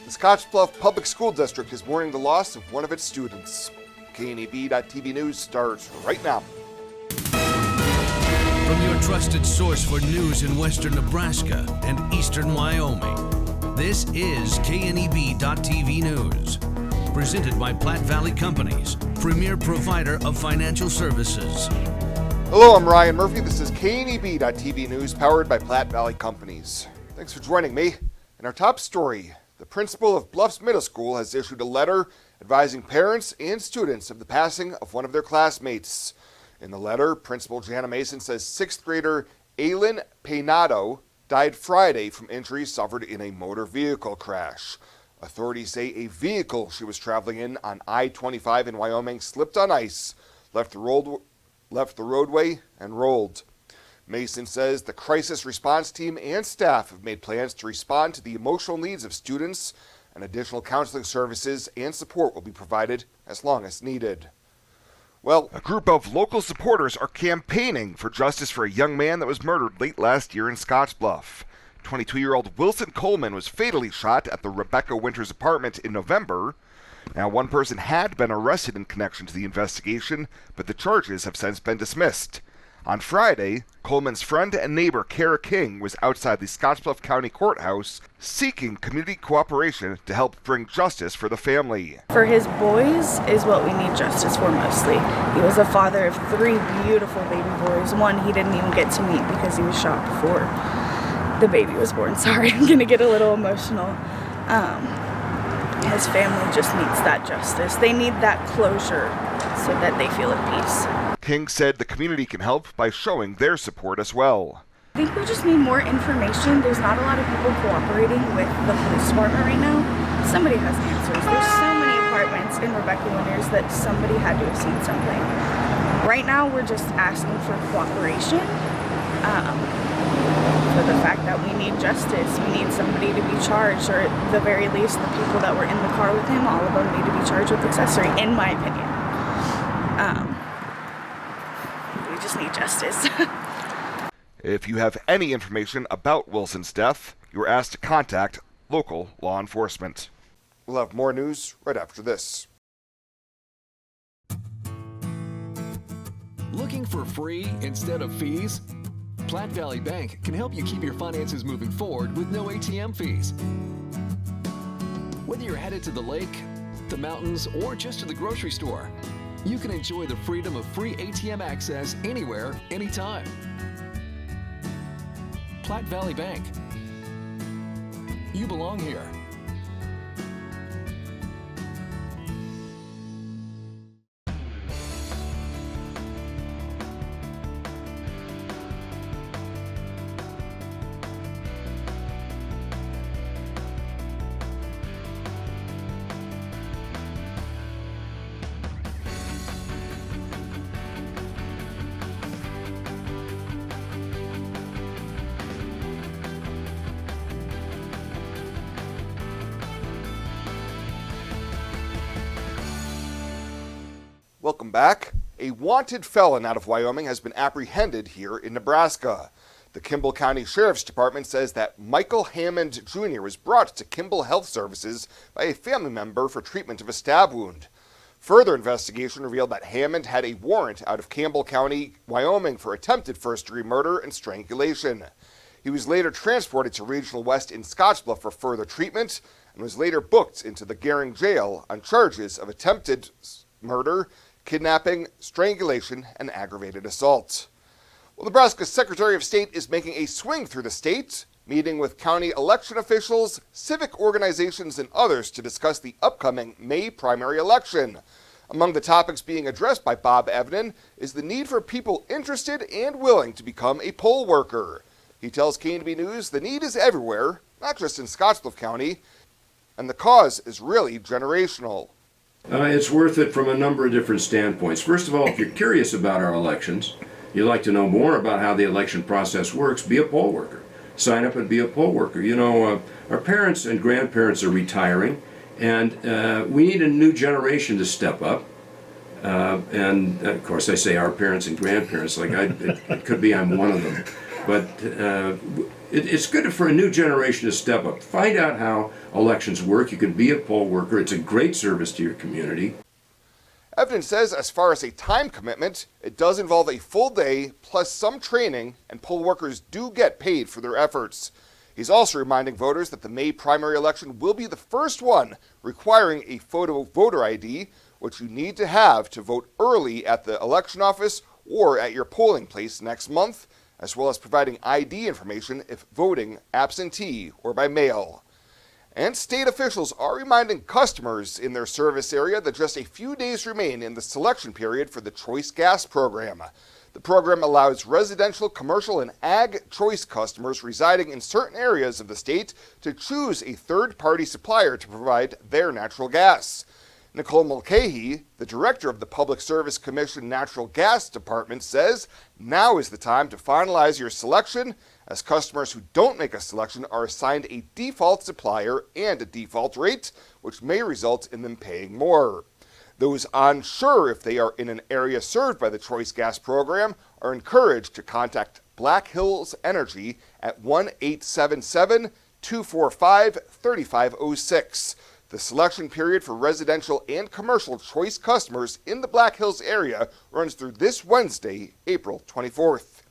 The Scottsbluff Public School District is mourning the loss of one of its students. KNEB.TV News starts right now. From your trusted source for news in western Nebraska and eastern Wyoming, this is KNEB.TV News. Presented by Platte Valley Companies, premier provider of financial services. Hello, I'm Ryan Murphy. This is KNEB.TV News powered by Platte Valley Companies. Thanks for joining me. In our top story, the principal of Bluffs Middle School has issued a letter advising parents and students of the passing of one of their classmates. In the letter, Principal Jana Mason says 6th grader Aylin Peinado died Friday from injuries suffered in a motor vehicle crash. Authorities say a vehicle she was traveling in on I-25 in Wyoming slipped on ice, left the roadway, and rolled. Mason says the crisis response team and staff have made plans to respond to the emotional needs of students, and additional counseling services and support will be provided as long as needed. Well, a group of local supporters are campaigning for justice for a young man that was murdered late last year in Scottsbluff. 22-year-old Wilson Coleman was fatally shot at the Rebecca Winters apartment in November. Now, one person had been arrested in connection to the investigation, but the charges have since been dismissed. On Friday, Coleman's friend and neighbor Kara King was outside the Scottsbluff County Courthouse seeking community cooperation to help bring justice for the family. For his boys is what we need justice for mostly. He was a father of 3 beautiful baby boys. One he didn't even get to meet because he was shot before the baby was born. Sorry, I'm going to get a little emotional. His family just needs that justice. They need that closure so that they feel at peace. King said the community can help by showing their support as well. I think we just need more information. There's not a lot of people cooperating with the police department right now. Somebody has answers. There's so many apartments in Rebecca Winters that somebody had to have seen something. Right now we're just asking for cooperation. For the fact that we need justice, we need somebody to be charged, or at the very least the people that were in the car with him, all of them need to be charged with accessory, in my opinion. We just need justice. If you have any information about Wilson's death, you are asked to contact local law enforcement. We'll have more news right after this. Looking for free instead of fees? Platte Valley Bank can help you keep your finances moving forward with no ATM fees. Whether you're headed to the lake, the mountains, or just to the grocery store, you can enjoy the freedom of free ATM access anywhere, anytime. Platte Valley Bank. You belong here. Welcome back. A wanted felon out of Wyoming has been apprehended here in Nebraska. The Kimball County Sheriff's Department says that Michael Hammond Jr. was brought to Kimball Health Services by a family member for treatment of a stab wound. Further investigation revealed that Hammond had a warrant out of Campbell County, Wyoming for attempted first-degree murder and strangulation. He was later transported to Regional West in Scottsbluff for further treatment and was later booked into the Gering Jail on charges of attempted murder, kidnapping, strangulation, and aggravated assault. Well, Nebraska's Secretary of State is making a swing through the state, meeting with county election officials, civic organizations, and others to discuss the upcoming May primary election. Among the topics being addressed by Bob Evnen is the need for people interested and willing to become a poll worker. He tells KNB News the need is everywhere, not just in Scottsbluff County, and the cause is really generational. It's worth it from a number of different standpoints. First of all, if you're curious about our elections, you'd like to know more about how the election process works, be a poll worker. Sign up and be a poll worker. You know, our parents and grandparents are retiring, and we need a new generation to step up. And of course, I say our parents and grandparents, like it could be I'm one of them. But It's good for a new generation to step up. Find out how elections work. You can be a poll worker. It's a great service to your community. Evans says as far as a time commitment, it does involve a full day plus some training, and poll workers do get paid for their efforts. He's also reminding voters that the May primary election will be the first one requiring a photo voter ID, which you need to have to vote early at the election office or at your polling place next month, as well as providing ID information if voting absentee or by mail. And state officials are reminding customers in their service area that just a few days remain in the selection period for the Choice Gas program. The program allows residential, commercial, and ag choice customers residing in certain areas of the state to choose a third-party supplier to provide their natural gas. Nicole Mulcahy, the director of the Public Service Commission Natural Gas Department, says now is the time to finalize your selection, as customers who don't make a selection are assigned a default supplier and a default rate, which may result in them paying more. Those unsure if they are in an area served by the Choice Gas program are encouraged to contact Black Hills Energy at 1-877-245-3506. The selection period for residential and commercial Choice customers in the Black Hills area runs through this Wednesday, April 24th.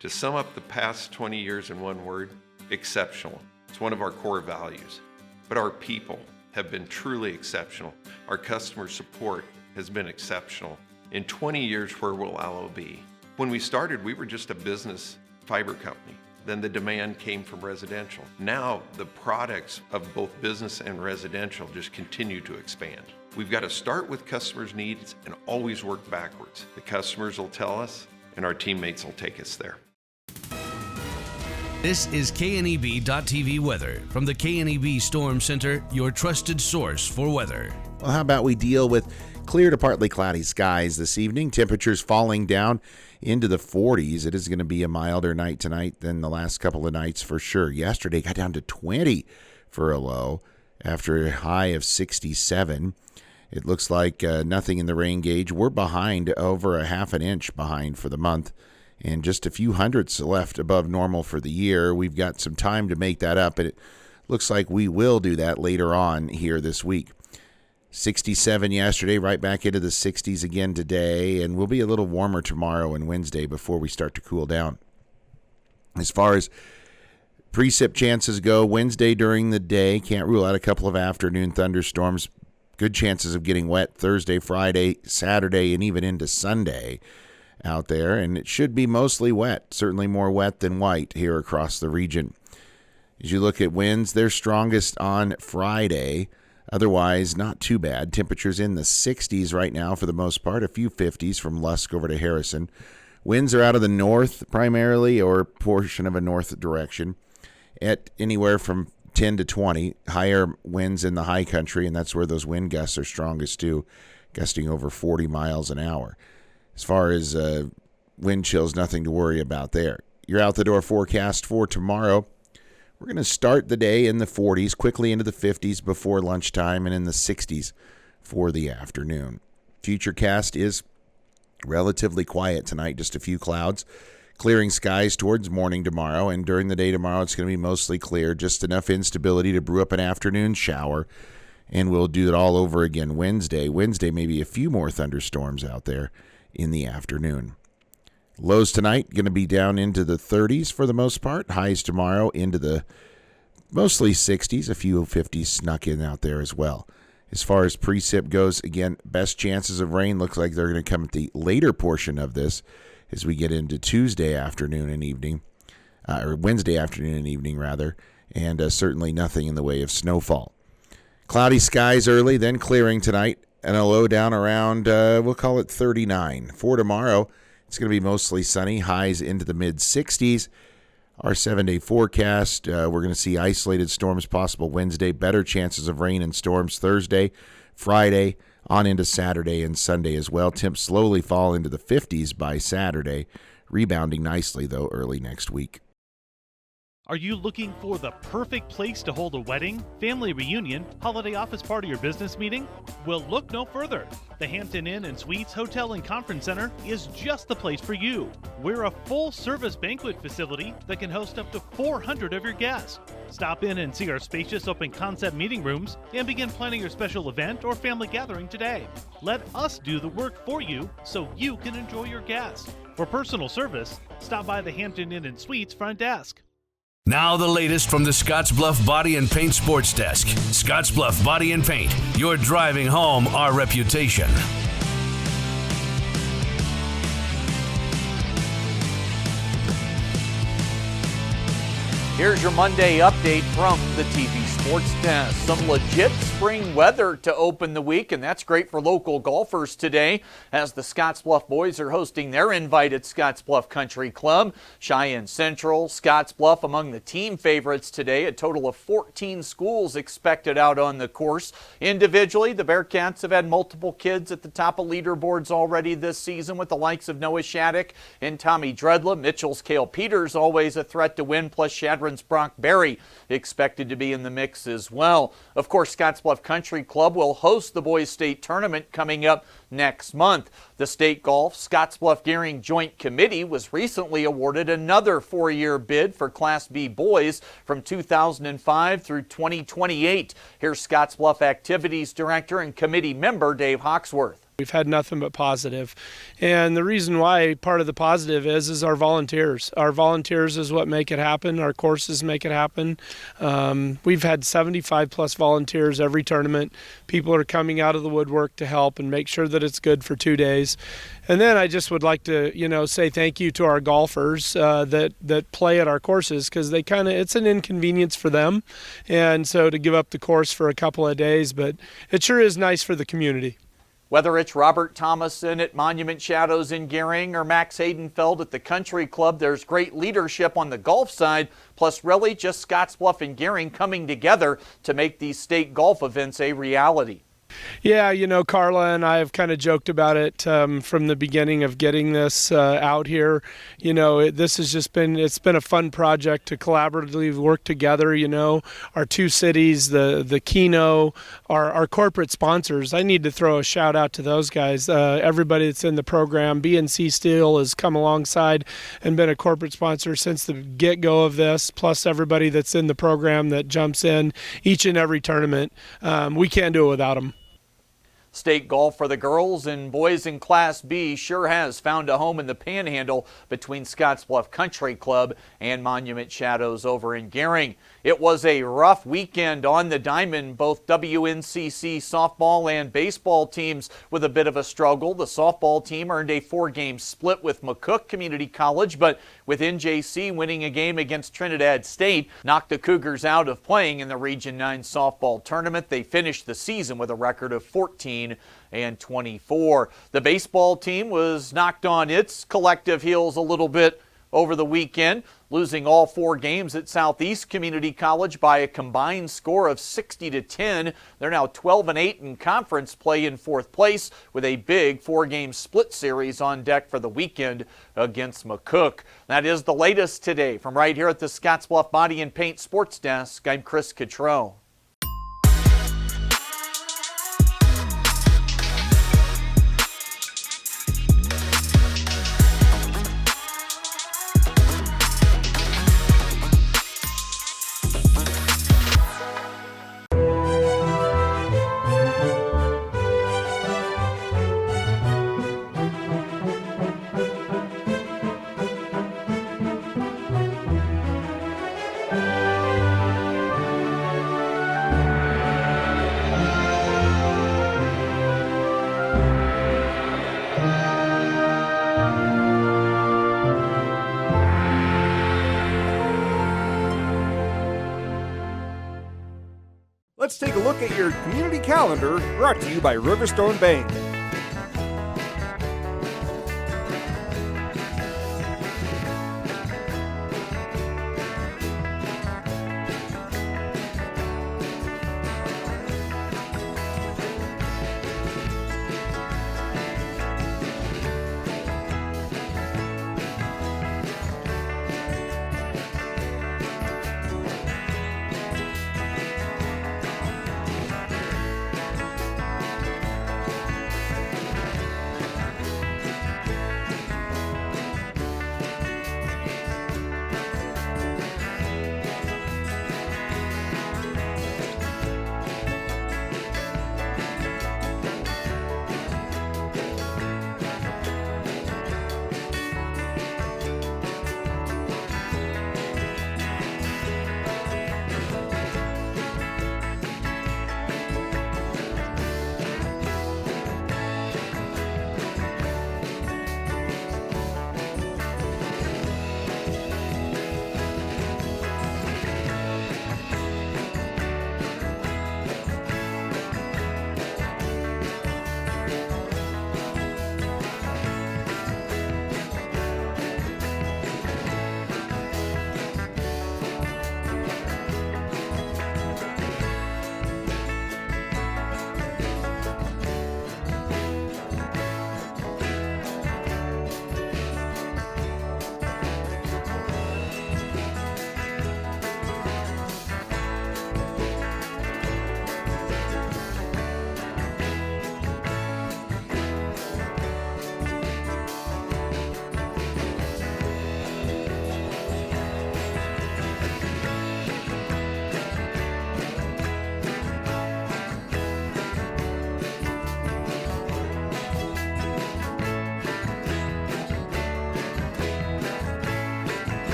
To sum up the past 20 years in one word, exceptional. It's one of our core values. But our people have been truly exceptional. Our customer support has been exceptional. In 20 years, where will Allo be? When we started, we were just a business fiber company. Then the demand came from residential. Now the products of both business and residential just continue to expand. We've got to start with customers' needs and always work backwards. The customers will tell us, and our teammates will take us there. This is KNEB.TV weather from the KNEB Storm Center, your trusted source for weather. Well, how about we deal with clear to partly cloudy skies this evening? Temperatures falling down into the 40s. It is going to be a milder night tonight than the last couple of nights for sure. Yesterday got down to 20 for a low after a high of 67. It looks like nothing in the rain gauge. We're behind, over a half an inch behind for the month, and just a few hundredths left above normal for the year. We've got some time to make that up, and it looks like we will do that later on here this week. 67 yesterday, right back into the 60s again today, and we'll be a little warmer tomorrow and Wednesday before we start to cool down. As far as precip chances go, Wednesday during the day, can't rule out a couple of afternoon thunderstorms. Good chances of getting wet Thursday, Friday, Saturday, and even into Sunday out there, and it should be mostly wet, certainly more wet than white here across the region. As you look at winds, they're strongest on Friday. Otherwise, not too bad. Temperatures in the 60s right now for the most part, a few 50s from Lusk over to Harrison. Winds are out of the north primarily, or portion of a north direction, at anywhere from 10 to 20. Higher winds in the high country, and that's where those wind gusts are strongest too, gusting over 40 miles an hour. As far as wind chills, nothing to worry about there. Your out-the-door forecast for tomorrow. We're going to start the day in the 40s, quickly into the 50s before lunchtime, and in the 60s for the afternoon. Futurecast is relatively quiet tonight, just a few clouds. Clearing skies towards morning tomorrow, and during the day tomorrow it's going to be mostly clear, just enough instability to brew up an afternoon shower, and we'll do it all over again Wednesday. Wednesday, maybe a few more thunderstorms out there in the afternoon. Lows tonight going to be down into the 30s for the most part. Highs tomorrow into the mostly 60s. A few 50s snuck in out there as well. As far as precip goes, again, best chances of rain looks like they're going to come at the later portion of this as we get into Tuesday afternoon and evening, or Wednesday afternoon and evening rather, and certainly nothing in the way of snowfall. Cloudy skies early, then clearing tonight, and a low down around, we'll call it 39. For tomorrow, it's going to be mostly sunny, highs into the mid-60s. Our 7-day forecast, we're going to see isolated storms possible Wednesday, better chances of rain and storms Thursday, Friday, on into Saturday and Sunday as well. Temps slowly fall into the 50s by Saturday, rebounding nicely, though, early next week. Are you looking for the perfect place to hold a wedding, family reunion, holiday office party, or business meeting? Well, look no further. The Hampton Inn and Suites Hotel and Conference Center is just the place for you. We're a full-service banquet facility that can host up to 400 of your guests. Stop in and see our spacious open-concept meeting rooms and begin planning your special event or family gathering today. Let us do the work for you so you can enjoy your guests. For personal service, stop by the Hampton Inn and Suites front desk. Now the latest from the Scottsbluff Body and Paint Sports Desk. Scottsbluff Body and Paint. You're driving home our reputation. Here's your Monday update from the TV Sports Desk. Some legit spring weather to open the week, and that's great for local golfers today as the Scottsbluff boys are hosting their invite at Scottsbluff Country Club. Cheyenne Central, Scottsbluff among the team favorites today. A total of 14 schools expected out on the course. Individually, the Bearcats have had multiple kids at the top of leaderboards already this season with the likes of Noah Shattuck and Tommy Dredla. Mitchell's Cale Peters always a threat to win, plus Shadron's Brock Berry expected to be in the mix as well. Of course, Scottsbluff Country Club will host the boys state tournament coming up next month. The State Golf Scottsbluff Gearing Joint Committee was recently awarded another 4-year bid for Class B boys from 2005 through 2028. Here's Scottsbluff Activities Director and committee member Dave Hawksworth. We've had nothing but positive. And the reason why part of the positive is our volunteers. Our volunteers is what make it happen. Our courses make it happen. We've had 75 plus volunteers every tournament. People are coming out of the woodwork to help and make sure that it's good for 2 days. And then I just would like to, say thank you to our golfers that play at our courses, because it's an inconvenience for them. And so to give up the course for a couple of days, but it sure is nice for the community. Whether it's Robert Thomason at Monument Shadows in Gearing or Max Haydenfeld at the Country Club, there's great leadership on the golf side, plus really just Scottsbluff and Gearing coming together to make these state golf events a reality. Yeah, Carla and I have kind of joked about it from the beginning of getting this out here. This has just it's been a fun project to collaboratively work together. Our two cities, the Keno, our corporate sponsors. I need to throw a shout out to those guys. Everybody that's in the program. BNC Steel has come alongside and been a corporate sponsor since the get-go of this, plus everybody that's in the program that jumps in each and every tournament. We can't do it without them. State golf for the girls and boys in Class B sure has found a home in the Panhandle between Scottsbluff Country Club and Monument Shadows over in Gearing. It was a rough weekend on the diamond. Both WNCC softball and baseball teams with a bit of a struggle. The softball team earned a 4-game split with McCook Community College, but with NJC winning a game against Trinidad State, knocked the Cougars out of playing in the Region 9 softball tournament. They finished the season with a record of 14-24. The baseball team was knocked on its collective heels a little bit over the weekend, losing all 4 games at Southeast Community College by a combined score of 60-10. They're now 12-8 in conference play in 4th place with a big 4-game split series on deck for the weekend against McCook. That is the latest today. From right here at the Scottsbluff Body and Paint Sports Desk, I'm Chris Cottrell. Let's take a look at your community calendar, brought to you by Riverstone Bank.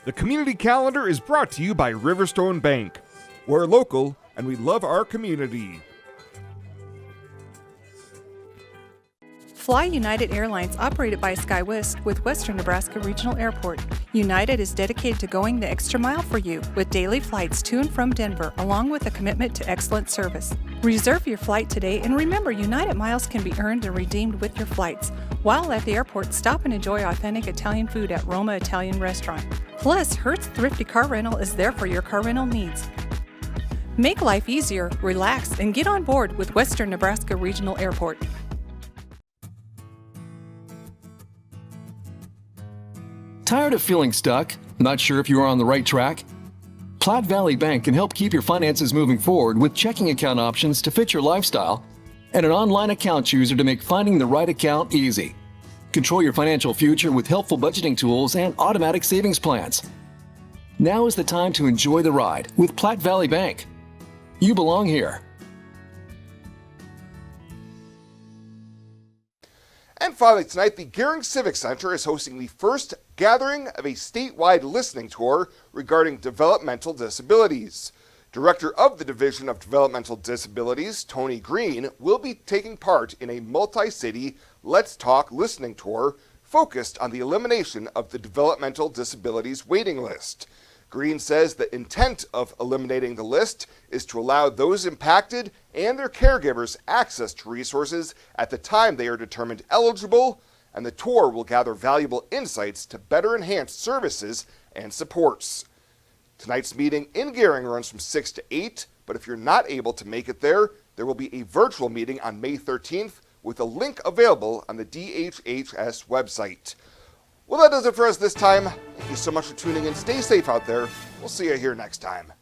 The community calendar is brought to you by Riverstone Bank. We're local and we love our community. Fly United Airlines, operated by SkyWest with Western Nebraska Regional Airport. United is dedicated to going the extra mile for you with daily flights to and from Denver, along with a commitment to excellent service. Reserve your flight today, and remember, United miles can be earned and redeemed with your flights. While at the airport, stop and enjoy authentic Italian food at Roma Italian Restaurant. Plus, Hertz Thrifty Car Rental is there for your car rental needs. Make life easier, relax, and get on board with Western Nebraska Regional Airport. Tired of feeling stuck? Not sure if you are on the right track? Platte Valley Bank can help keep your finances moving forward with checking account options to fit your lifestyle and an online account chooser to make finding the right account easy. Control your financial future with helpful budgeting tools and automatic savings plans. Now is the time to enjoy the ride with Platte Valley Bank. You belong here. And finally tonight, the Gering Civic Center is hosting the first gathering of a statewide listening tour regarding developmental disabilities. Director of the Division of Developmental Disabilities, Tony Green, will be taking part in a multi-city Let's Talk listening tour focused on the elimination of the developmental disabilities waiting list. Green says the intent of eliminating the list is to allow those impacted and their caregivers access to resources at the time they are determined eligible, and the tour will gather valuable insights to better enhance services and supports. Tonight's meeting in Gering runs from 6 to 8, but if you're not able to make it there will be a virtual meeting on May 13th with a link available on the DHHS website. Well, that does it for us this time. Thank you so much for tuning in. Stay safe out there. We'll see you here next time.